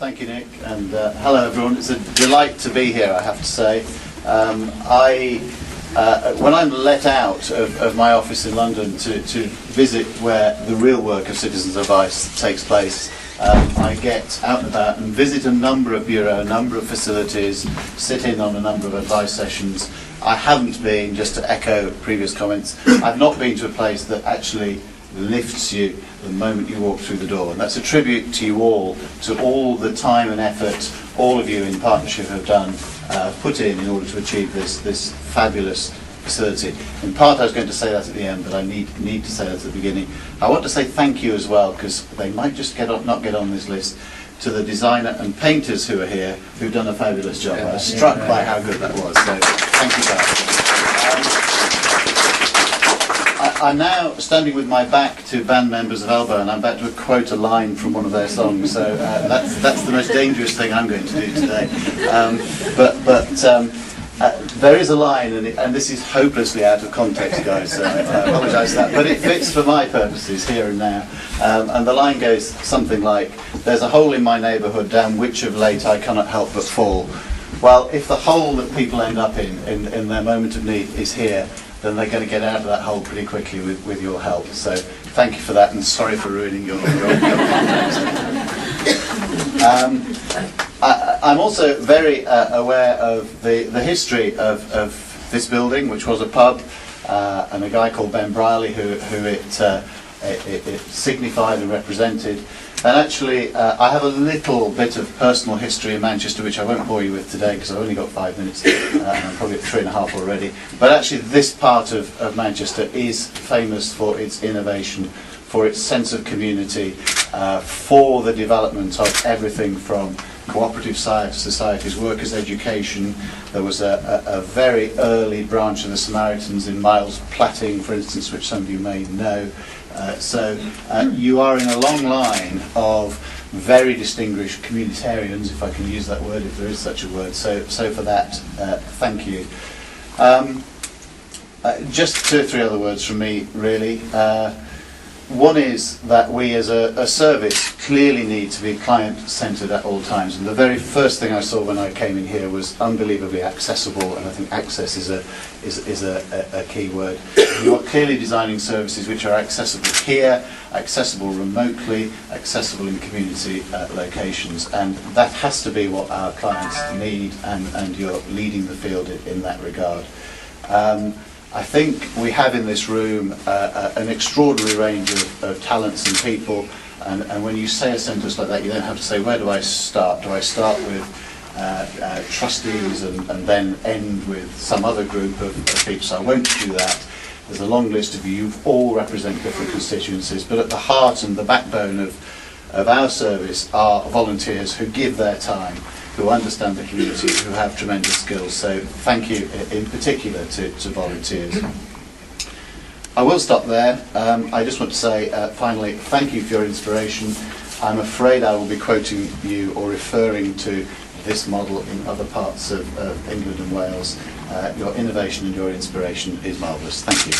Thank you, Nick, and hello everyone. It's a delight to be here, I have to say. When I'm let out of my office in London to visit where the real work of citizens advice takes place, I get out and about and visit a number of bureaux, a number of facilities, sit in on a number of advice sessions. I haven't been, just to echo previous comments, I've not been to a place that actually lifts you the moment you walk through the door, and that's a tribute to you all, to all the time and effort all of you in partnership have done, put in order to achieve this fabulous facility. In part I was going to say that at the end, but I need to say that at the beginning. I want to say thank you as well, because they might just not get on this list, to the designer and painters who are here, who've done a fabulous job. I was struck by how good that was, so thank you guys. I'm now standing with my back to band members of Elbow, and I'm about to quote a line from one of their songs, so that's the most dangerous thing I'm going to do today. There is a line, and this is hopelessly out of context, guys, so I apologise for that, but it fits for my purposes here and now. And the line goes something like, "There's a hole in my neighbourhood down which of late I cannot help but fall." Well, if the hole that people end up in their moment of need is here, then they're going to get out of that hole pretty quickly with your help. So thank you for that, and sorry for ruining your context. I'm also very aware of the history of this building, which was a pub, and a guy called Ben Brierley who it signified and represented. And actually, I have a little bit of personal history in Manchester, which I won't bore you with today because I've only got 5 minutes, and I'm probably at 3.5 already. But actually, this part of Manchester is famous for its innovation, for its sense of community, for the development of everything from cooperative societies, workers' education. There was a very early branch of the Samaritans in Miles Platting, for instance, which some of you may know. So you are in a long line of very distinguished communitarians, if I can use that word, if there is such a word. So for that, thank you. Just 2 or 3 other words from me, really. One is that we as a service clearly need to be client-centred at all times, and the very first thing I saw when I came in here was unbelievably accessible, and I think access is a key word. You are clearly designing services which are accessible here, accessible remotely, accessible in community locations, and that has to be what our clients need, and you're leading the field in that regard. I think we have in this room an extraordinary range of talents and people, and when you say a sentence like that, you don't have to say, where do I start? Do I start with trustees and then end with some other group of people? So I won't do that. There's a long list of you. You all represent different constituencies, but at the heart and the backbone of our service are volunteers who give their time, who understand the community, who have tremendous skills. So thank you in particular to volunteers. I will stop there. I just want to say finally, thank you for your inspiration. I'm afraid I will be quoting you or referring to this model in other parts of England and Wales. Your innovation and your inspiration is marvellous. Thank you.